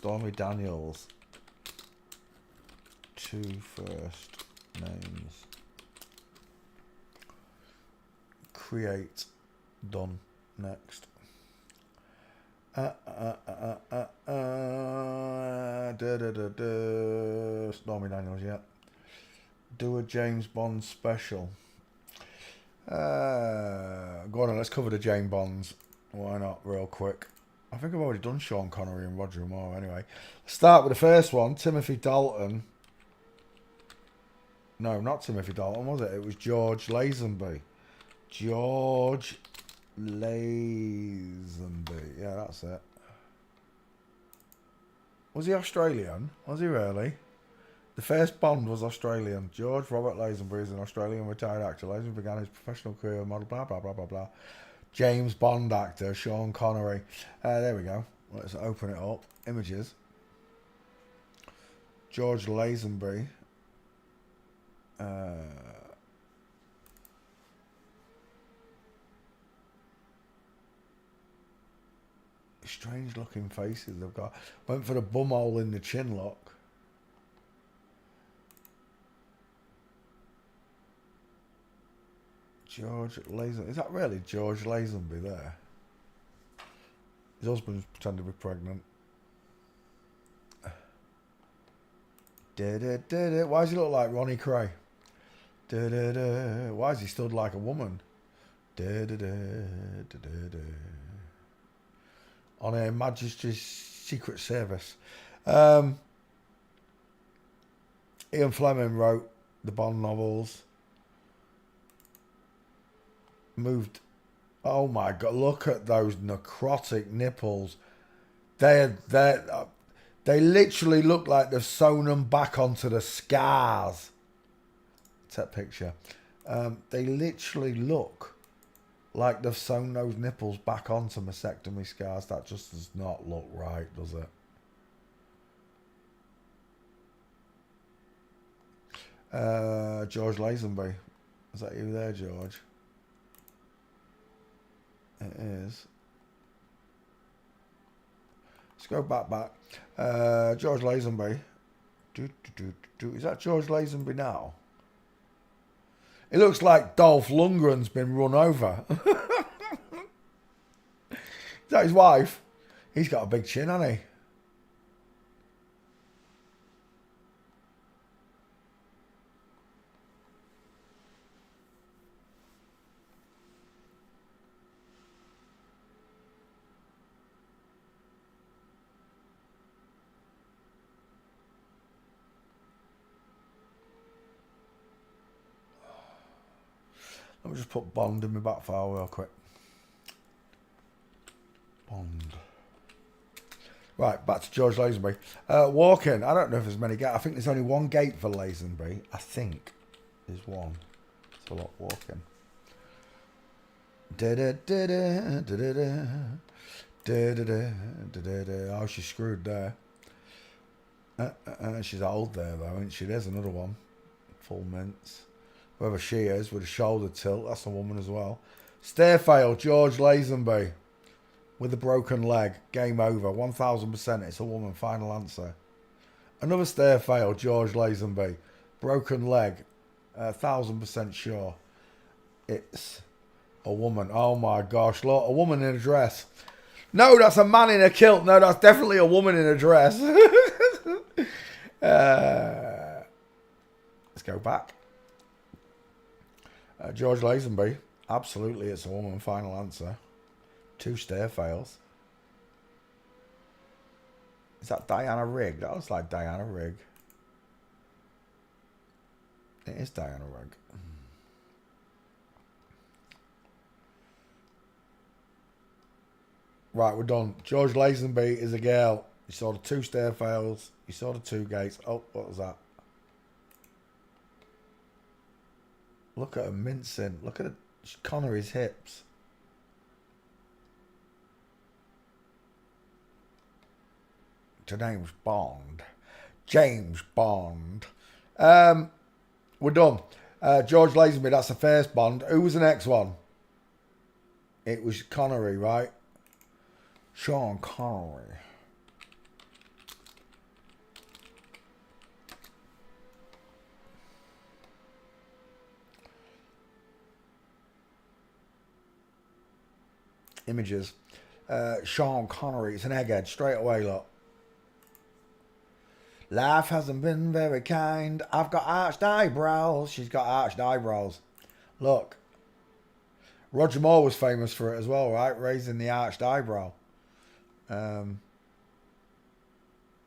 Stormy Daniels. 2 first names. Create. Done. Next. Stormy Daniels, yeah. Do a James Bond special. Go on, let's cover the James Bonds. Why not, real quick? I think I've already done Sean Connery and Roger Moore anyway. Start with the first one, Timothy Dalton. No, not Timothy Dalton, was it? It was George Lazenby. George Lazenby. Yeah, that's it. Was he Australian? Was he really? The first Bond was Australian. George Robert Lazenby is an Australian retired actor. Lazenby began his professional career as model, blah, blah, blah, blah, blah. James Bond actor, Sean Connery. There we go. Let's open it up. Images. George Lazenby. Strange looking faces they've got. Went for the bumhole in the chin look. George Lazenby. Is that really George Lazenby there? His husband's pretending to be pregnant. Why does he look like Ronnie Cray? Why is he stood like a woman? On Her Majesty's Secret Service. Ian Fleming wrote the Bond novels. Moved. Oh my God! Look at those necrotic nipples. They literally look like they've sewn them back onto the scars. What's that picture? They literally look like they've sewn those nipples back onto mastectomy scars. That just does not look right, does it? George Lazenby. Is that you there, George? It is. Let's go back. George Lazenby. Is that George Lazenby now? It looks like Dolph Lundgren's been run over. Is that his wife? He's got a big chin, hasn't he? Let me just put Bond in my back file real quick. Bond. Right, back to George Lazenby. Walking. I don't know if there's many gates. I think there's only one gate for Lazenby. I think there's one. It's a lot walking. Oh, she's screwed there. She's old there, though, isn't she? There's another one. Full mince. Whoever she is, with a shoulder tilt. That's a woman as well. Stair fail, George Lazenby. With a broken leg. Game over. 1000%. It's a woman. Final answer. Another stair fail, George Lazenby. Broken leg. 1000% sure. It's a woman. Oh my gosh. Look, a woman in a dress. No, that's a man in a kilt. No, that's definitely a woman in a dress. Let's go back. George Lazenby. Absolutely, it's a woman. Final answer. 2 stair fails. Is that Diana Rigg? That looks like Diana Rigg. It is Diana Rigg. Right, we're done. George Lazenby is a girl. You saw the 2 stair fails. You saw the 2 gates. Oh, what was that? Look at her mincing. Look at Connery's hips. Her name's Bond. James Bond. We're done. George Lazenby, that's the first Bond. Who was the next one? It was Connery, right? Sean Connery. Images. Sean Connery. It's an egghead. Straight away, look. Life hasn't been very kind. I've got arched eyebrows. She's got arched eyebrows. Look. Roger Moore was famous for it as well, right? Raising the arched eyebrow.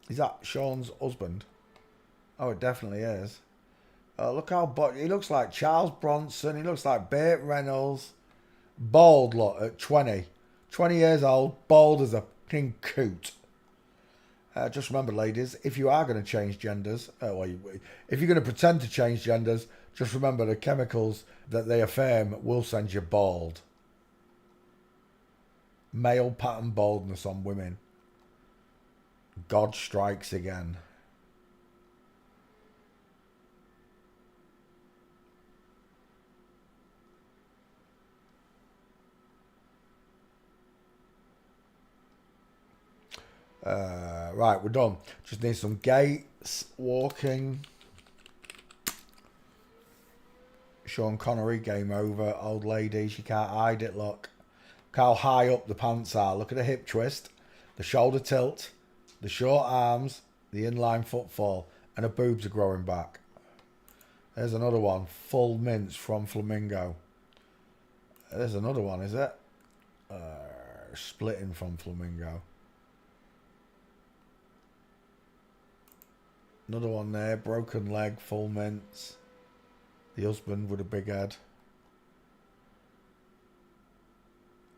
Is that Sean's husband? Oh, it definitely is. Look how he looks like Charles Bronson. He looks like Burt Reynolds. Bald, look, at 20. 20 years old, bald as a fucking coot. Just remember, ladies, if you are going to change genders, if you're going to pretend to change genders, just remember the chemicals that they affirm will send you bald. Male pattern baldness on women. God strikes again. Right, we're done. Just need some gates, walking. Sean Connery, game over. Old lady, she can't hide it, look. Look how high up the pants are. Look at the hip twist, the shoulder tilt, the short arms, the inline footfall, and her boobs are growing back. There's another one. Full mince from Flamingo. There's another one, is it? Splitting from Flamingo. Another one there. Broken leg, full mince. The husband with a big head.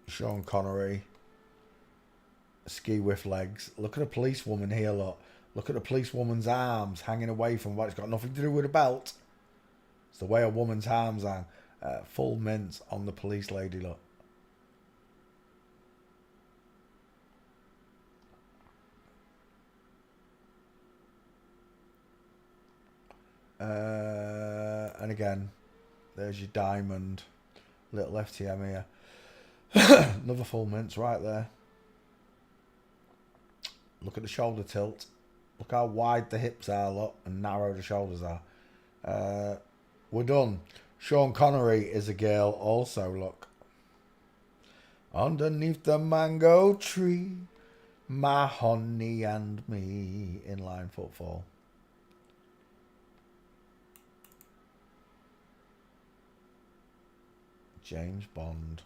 Sean Connery. Ski with legs. Look at a policewoman here, look. Look at the policewoman's arms hanging away from what it's got nothing to do with a belt. It's the way a woman's arms hang. Full mince on the police lady, look. And again, there's your diamond. Little FTM here. Another full mince right there. Look at the shoulder tilt. Look how wide the hips are, look, and narrow the shoulders are. We're done. Sean Connery is a girl also, look. Underneath the mango tree, my honey and me. Inline footfall. James Bond.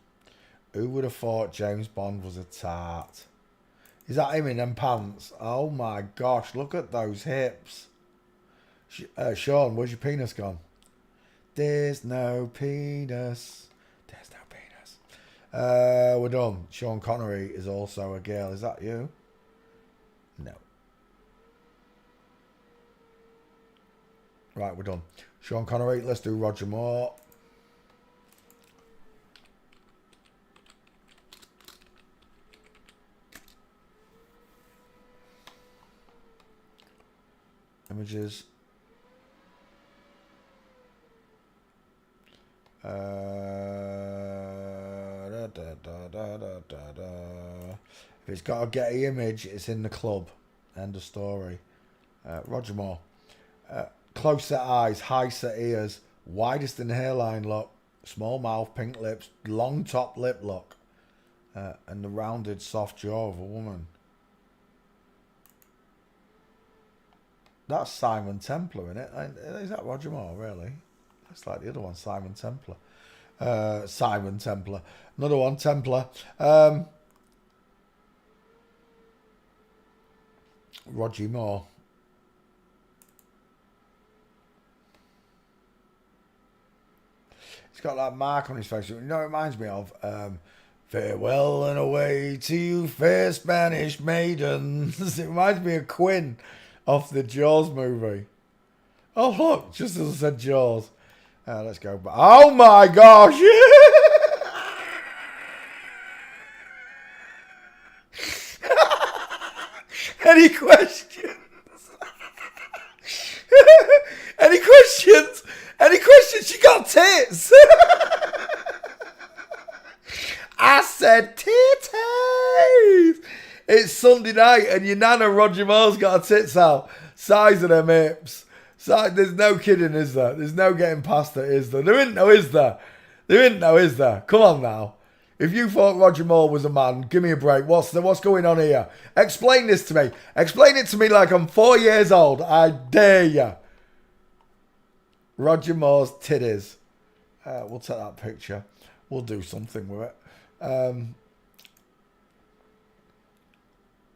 Who would have thought James Bond was a tart? Is that him in them pants? Oh my gosh, look at those hips. Sean, where's your penis gone? There's no penis. There's no penis. We're done. Sean Connery is also a girl. Is that you? No. Right, we're done. Sean Connery, let's do Roger Moore. Images. If it's got a Getty image, it's in the club. End of story. Roger Moore. Close set eyes, high set ears, widest in the hairline look, small mouth, pink lips, long top lip look, and the rounded soft jaw of a woman. That's Simon Templar, isn't it? Is that Roger Moore, really? Looks like the other one, Simon Templar. Simon Templar. Another one, Templar. Roger Moore. He's got that mark on his face. You know, it reminds me of farewell and away to you, fair Spanish maidens. It reminds me of Quinn off the Jaws movie. Oh, look, just as I said Jaws. Let's go back. Oh, my gosh. Any questions? Any questions? Any questions? She got tits. I said titties. It's Sunday night and your nana Roger Moore's got her tits out. Size of them hips. There's no kidding, is there? There's no getting past it, is there? There isn't, though, is there? There isn't, though, is there? Come on now. If you thought Roger Moore was a man, give me a break. What's going on here? Explain this to me. Explain it to me like I'm 4 years old. I dare you. Roger Moore's titties. We'll take that picture. We'll do something with it.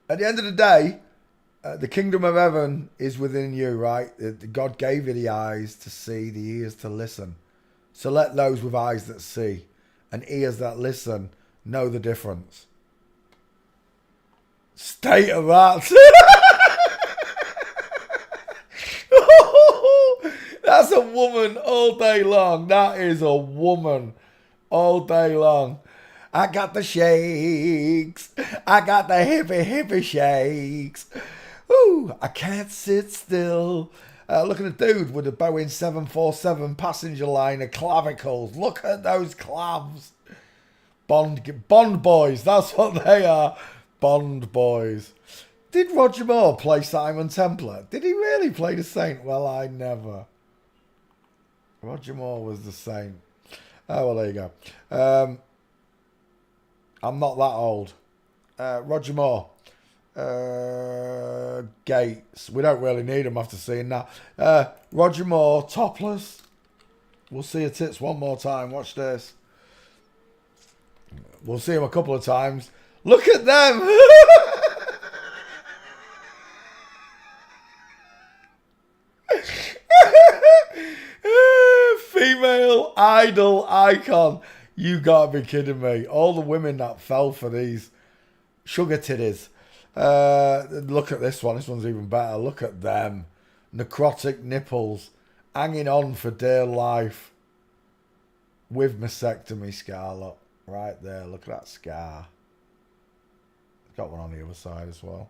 At the end of the day, the kingdom of heaven is within you, right? God gave you the eyes to see, the ears to listen. So let those with eyes that see and ears that listen know the difference. State of that. That's a woman all day long. That is a woman all day long. I got the shakes. I got the hippie shakes. Ooh, I can't sit still. Look at the dude with the Boeing 747 passenger liner clavicles. Look at those clavs. Bond boys, that's what they are. Bond boys. Did Roger Moore play Simon Templar? Did he really play the Saint? Well, I never. Roger Moore was the Saint. Oh, well, there you go. I'm not that old. Roger Moore. Gates. We don't really need him after seeing that. Roger Moore, topless. We'll see her tits one more time. Watch this. We'll see him a couple of times. Look at them. Female idol icon. You gotta be kidding me. All the women that fell for these sugar titties. Look at this one. This one's even better. Look at them. Necrotic nipples. Hanging on for dear life. With mastectomy scar, look. Right there. Look at that scar. Got one on the other side as well.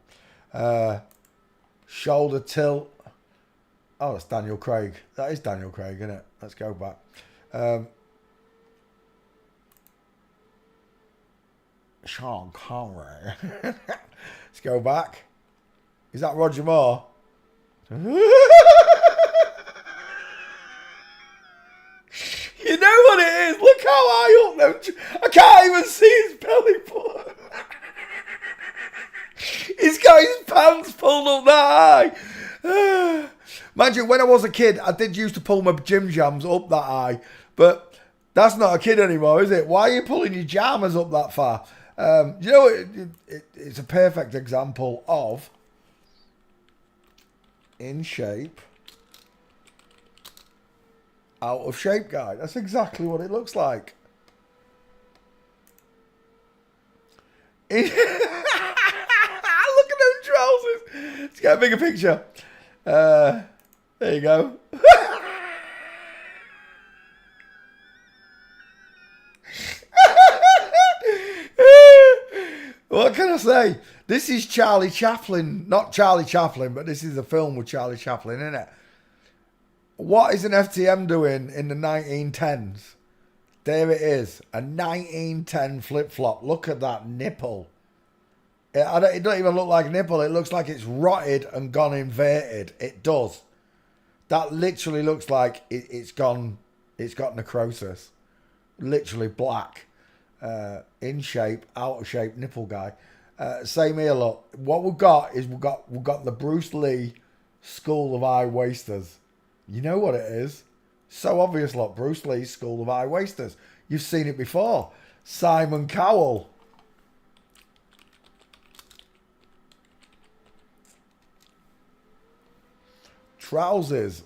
Shoulder tilt. Oh, that's Daniel Craig. That is Daniel Craig, isn't it? Let's go back. Sean Connery. Let's go back. Is that Roger Moore? You know what it is? Look how high up them. I can't even see his belly button. He's got his pants pulled up that high. Mind you, when I was a kid, I did used to pull my gym jams up that high. But that's not a kid anymore, is it? Why are you pulling your jammers up that far? You know, it's a perfect example of in shape, out of shape guy. That's exactly what it looks like. Look at them trousers. Let's get a bigger picture. There you go. What can I say? This is Charlie Chaplin. Not Charlie Chaplin, but this is a film with Charlie Chaplin in it. What is an FTM doing in the 1910s? There it is. A 1910 flip-flop. Look at that nipple. It don't even look like a nipple. It looks like it's rotted and gone inverted. It does. That literally looks like it's got necrosis. Literally black. In shape, out of shape, nipple guy. Same here, look. What we've got is we've got the Bruce Lee School of High Wasters. You know what it is. So obvious, look. Bruce Lee's School of High Wasters. You've seen it before. Simon Cowell. Trousers.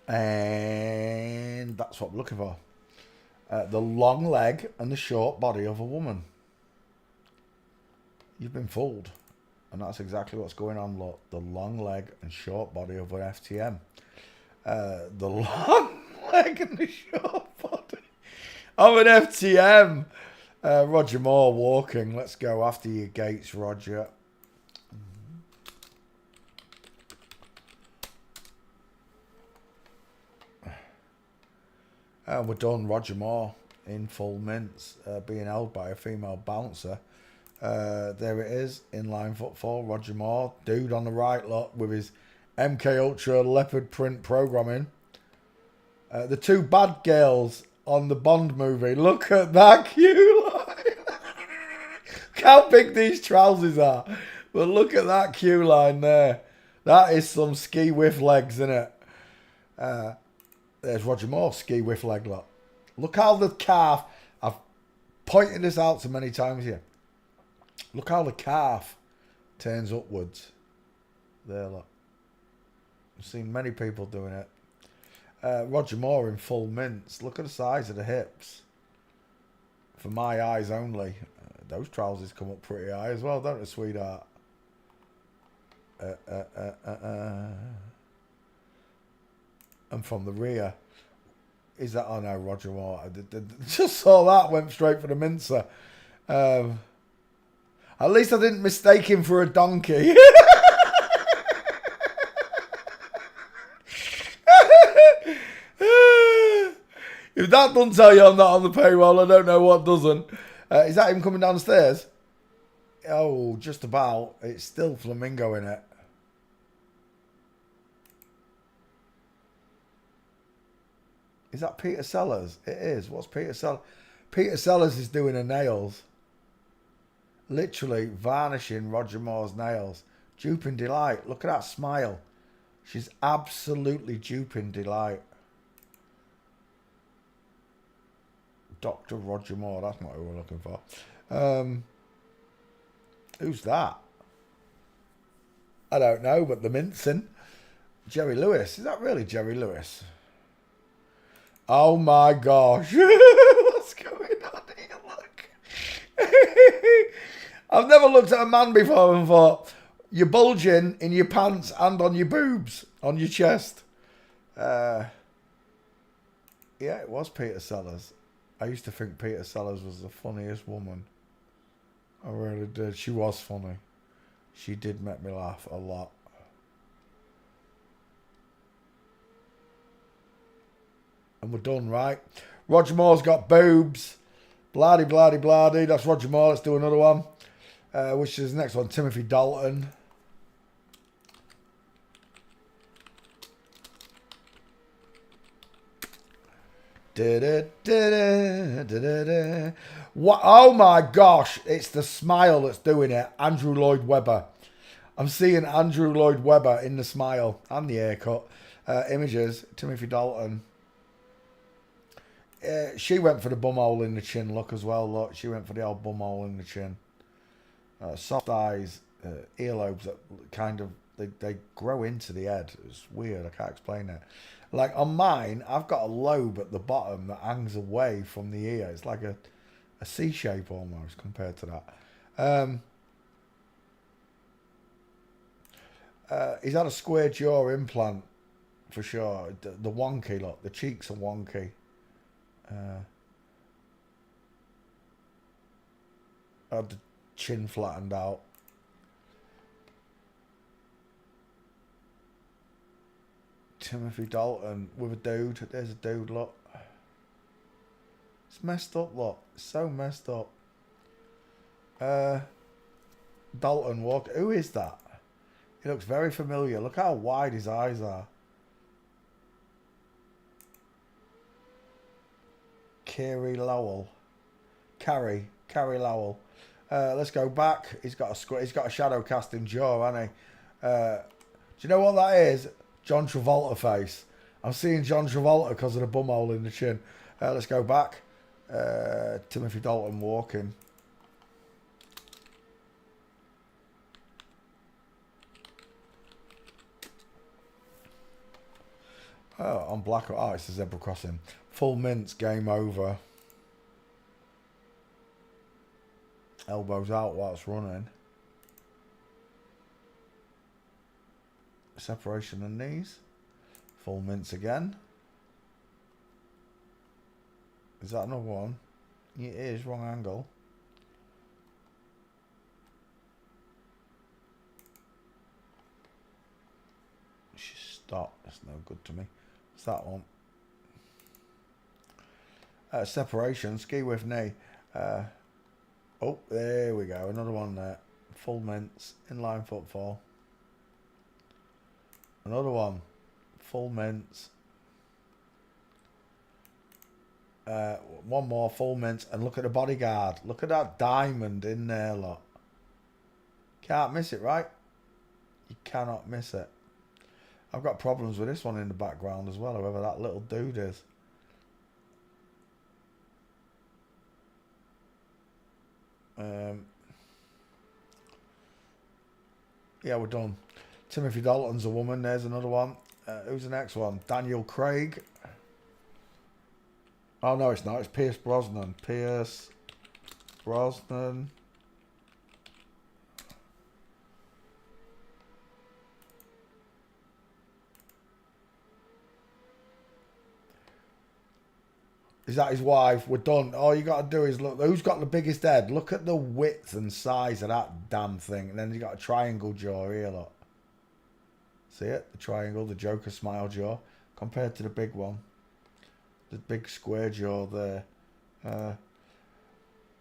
And that's what we're looking for. The long leg and the short body of a woman. You've been fooled. And that's exactly what's going on, look. The long leg and short body of an FTM. The long leg and the short body of an FTM. Roger Moore walking. Let's go after your gates, Roger. We're done. Roger Moore in full mints, being held by a female bouncer. There it is. Inline footfall. Roger Moore. Dude on the right, look, with his MK Ultra leopard print programming. The two bad girls on the Bond movie. Look at that queue line. Look how big these trousers are. But look at that queue line there. That is some ski whiff legs, isn't it? There's Roger Moore, ski whiff leg look. Look how the calf, I've pointed this out so many times here. Look how the calf turns upwards. There, look. I've seen many people doing it. Roger Moore in full mints. Look at the size of the hips. For my eyes only. Those trousers come up pretty high as well, don't they, sweetheart? And from the rear, is that? Oh no, Roger Moore. I just saw that, went straight for the mincer. At least I didn't mistake him for a donkey. If that doesn't tell you I'm not on the payroll, I don't know what doesn't. Is that him coming down the stairs? Oh, just about. It's still Flamingo in it. Is that Peter Sellers? It is. What's Peter Sellers? Peter Sellers is doing her nails. Literally varnishing Roger Moore's nails. Duping Delight. Look at that smile. She's absolutely duping Delight. Dr. Roger Moore. That's not who we're looking for. Who's that? I don't know, but the mincing. Jerry Lewis. Is that really Jerry Lewis? Oh my gosh. What's going on here? Look. I've never looked at a man before and thought, you're bulging in your pants and on your boobs, on your chest. Yeah, it was Peter Sellers. I used to think Peter Sellers was the funniest woman. I really did. She was funny. She did make me laugh a lot. And we're done, right? Roger Moore's got boobs. Blardy, blardy, blardy. That's Roger Moore. Let's do another one. Which is the next one? Timothy Dalton. What? Oh my gosh. It's the smile that's doing it. Andrew Lloyd Webber. I'm seeing Andrew Lloyd Webber in the smile and the haircut. Images. Timothy Dalton. She went for the bumhole in the chin look as well. Look, she went for the old bumhole in the chin. Soft eyes, earlobes that kind of they grow into the head. It's weird. I can't explain it. Like on mine, I've got a lobe at the bottom that hangs away from the ear. It's like a C shape almost compared to that. He's had a square jaw implant for sure. The wonky look. The cheeks are wonky. Had the chin flattened out. Timothy Dalton with a dude. There's a dude, look. It's messed up, look. It's so messed up. Dalton walk. Who is that? He looks very familiar. Look how wide his eyes are. Carrie Lowell. Carrie Lowell. Let's go back. He's got a shadow casting jaw, hasn't he? Do you know what that is? John Travolta face. I'm seeing John Travolta because of the bumhole in the chin. Let's go back. Timothy Dalton walking. Oh, on black. Oh, it's a zebra crossing. Full mints, game over. Elbows out whilst running. Separation of knees. Full mints again. Is that another one? It is, wrong angle. Stop, that's no good to me. What's that one? Separation, ski with knee. Oh, there we go. Another one there. Full mints. Inline footfall. Another one. Full mints. One more full mints. And look at the bodyguard. Look at that diamond in there, look. Can't miss it, right? You cannot miss it. I've got problems with this one in the background as well, whoever that little dude is. Yeah, we're done. Timothy Dalton's a woman. There's another one. Who's the next one? Daniel Craig. Oh, no, it's not. It's Pierce Brosnan. Pierce Brosnan. Is that his wife? We're done. All you got to do is look. Who's got the biggest head? Look at the width and size of that damn thing. And then you got a triangle jaw here, look. See it? The triangle, the Joker smile jaw. Compared to the big one. The big square jaw there.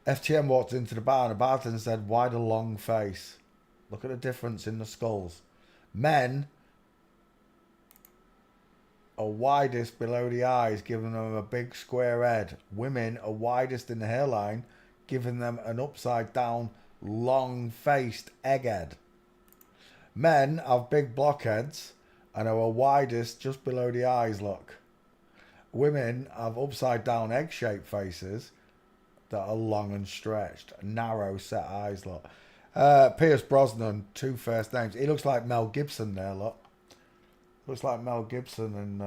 FTM walked into the bar and the bartender said, "Why the long face?" Look at the difference in the skulls. Men are widest below the eyes, giving them a big square head. Women are widest in the hairline, giving them an upside down, long-faced egghead. Men have big blockheads and are widest just below the eyes, look. Women have upside down egg-shaped faces that are long and stretched. Narrow set eyes, look. Pierce Brosnan, 2 first names. He looks like Mel Gibson there, look. Looks like Mel Gibson and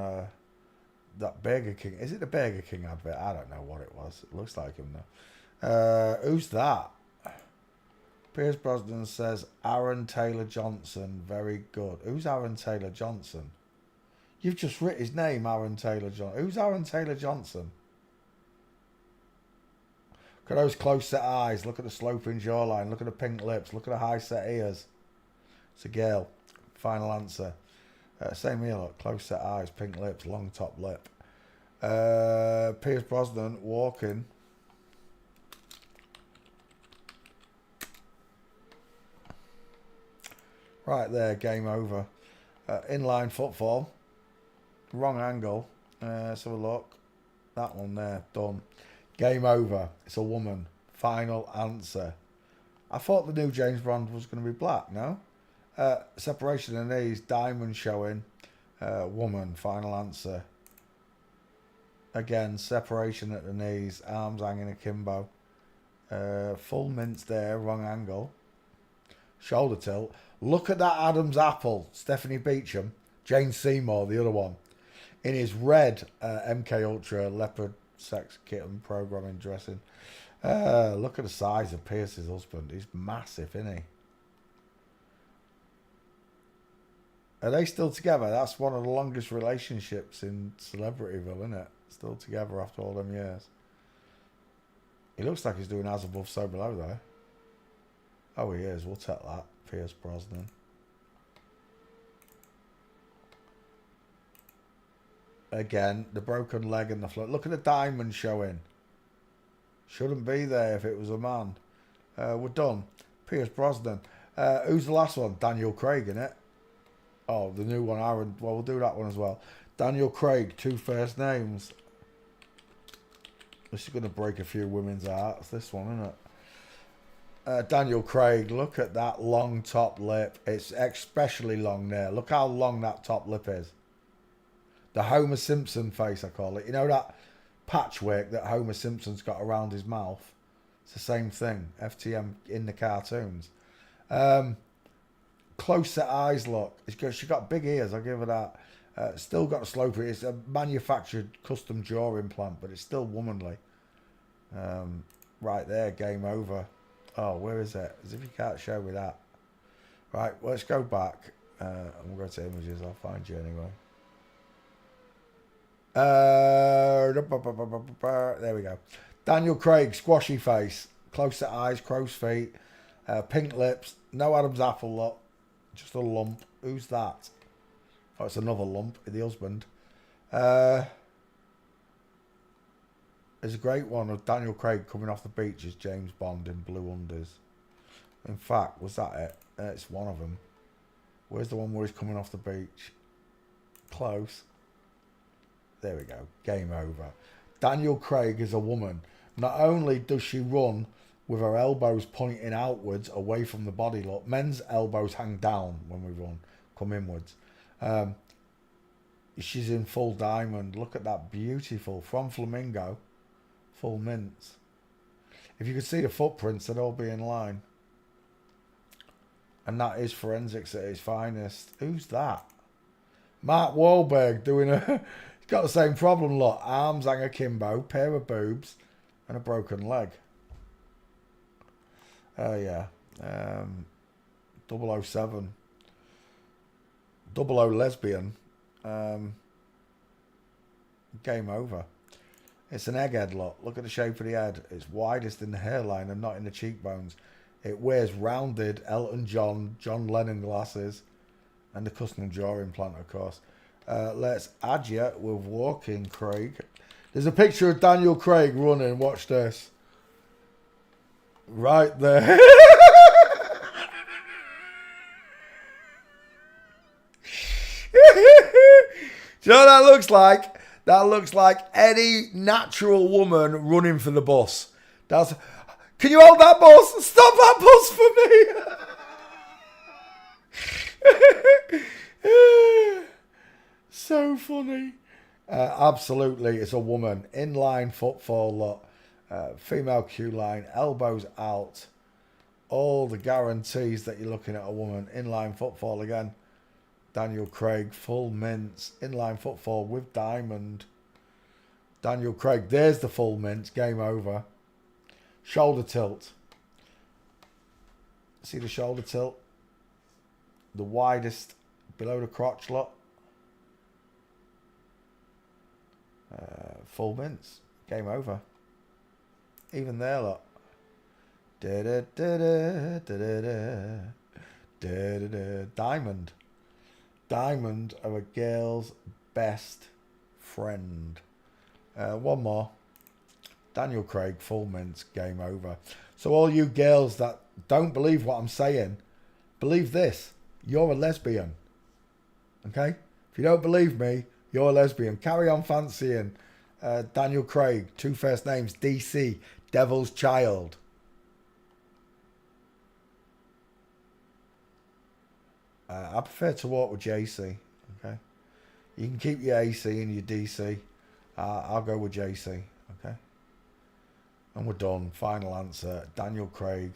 that Burger King. Is it the Burger King advert? I don't know what it was. It looks like him though. Who's that? Pierce Brosnan says Aaron Taylor Johnson. Very good. Who's Aaron Taylor Johnson? You've just written his name, Aaron Taylor Johnson. Who's Aaron Taylor Johnson? Look at those close set eyes. Look at the sloping jawline. Look at the pink lips. Look at the high set ears. It's a girl. Final answer. Same here, look. Close set eyes, pink lips, long top lip. Pierce Brosnan walking. Right there, game over. Inline footfall. Wrong angle. Let's have a look. That one there, done. Game over. It's a woman. Final answer. I thought the new James Bond was going to be black, no? Separation of knees, diamond showing. Woman, final answer. Again, separation at the knees, arms hanging akimbo. Full mints there, wrong angle. Shoulder tilt. Look at that Adam's apple. Stephanie Beecham. Jane Seymour, the other one. In his red MK Ultra leopard sex kitten programming dressing. Look at the size of Pierce's husband. He's massive, isn't he? Are they still together? That's one of the longest relationships in Celebrityville, isn't it? Still together after all them years. He looks like he's doing as above, so below, though. Oh, he is. We'll take that. Pierce Brosnan. Again, the broken leg and the float. Look at the diamond showing. Shouldn't be there if it was a man. We're done. Pierce Brosnan. Who's the last one? Daniel Craig, innit? Oh, the new one, Aaron. Well, we'll do that one as well. Daniel Craig, 2 first names. This is going to break a few women's hearts, this one, isn't it? Daniel Craig, look at that long top lip. It's especially long there. Look how long that top lip is. The Homer Simpson face, I call it. You know that patchwork that Homer Simpson's got around his mouth? It's the same thing. FTM in the cartoons. Close set eyes, look. She's got big ears, I'll give her that. Still got a slope. It's a manufactured custom jaw implant, but it's still womanly. Right there, game over. Oh, where is it? As if you can't show me that. Right, well, let's go back. I'm going to images. I'll find you anyway. There we go. Daniel Craig, squashy face. Close set eyes, crow's feet. Pink lips. No Adam's apple, look. Just a lump. Who's that? Oh, it's another lump. The husband. There's a great one of Daniel Craig coming off the beach as James Bond in blue undies. In fact, was that it? It's one of them. Where's the one where he's coming off the beach? Close. There we go. Game over. Daniel Craig is a woman. Not only does she run with her elbows pointing outwards away from the body, look, men's elbows hang down when we run, come inwards. She's in full diamond. Look at that, beautiful. From Flamingo, full mints. If you could see the footprints, they'd all be in line. And that is forensics at its finest. Who's that? Mark Wahlberg doing a... He's got the same problem, look. Arms hang akimbo, pair of boobs, and a broken leg. Oh, yeah. 007. 00 lesbian. Game over. It's an egghead lot. Look at the shape of the head. It's widest in the hairline and not in the cheekbones. It wears rounded Elton John, John Lennon glasses, and the custom jaw implant, of course. Let's add you with walking Craig. There's a picture of Daniel Craig running. Watch this. Right there. Do you know what that looks like? That looks like any natural woman running for the bus. That's. Can you hold that bus? Stop that bus for me. So funny. Absolutely, it's a woman. Inline footfall lot. Female queue line. Elbows out. All the guarantees that you're looking at a woman. Inline footfall again. Daniel Craig, full mints, inline footfall with diamond. Daniel Craig, there's the full mints, game over. Shoulder tilt. See the shoulder tilt? The widest below the crotch lot. Full mints, game over. Even there, lot. Diamond. Diamond are a girl's best friend. One more. Daniel Craig, full mints, game over. So all you girls that don't believe what I'm saying, believe this. You're a lesbian. Okay? If you don't believe me, you're a lesbian. Carry on fancying Daniel Craig, two first names, DC, Devil's Child. I prefer to walk with JC. Okay, you can keep your AC and your DC. I'll go with JC. Okay, and we're done. Final answer: Daniel Craig.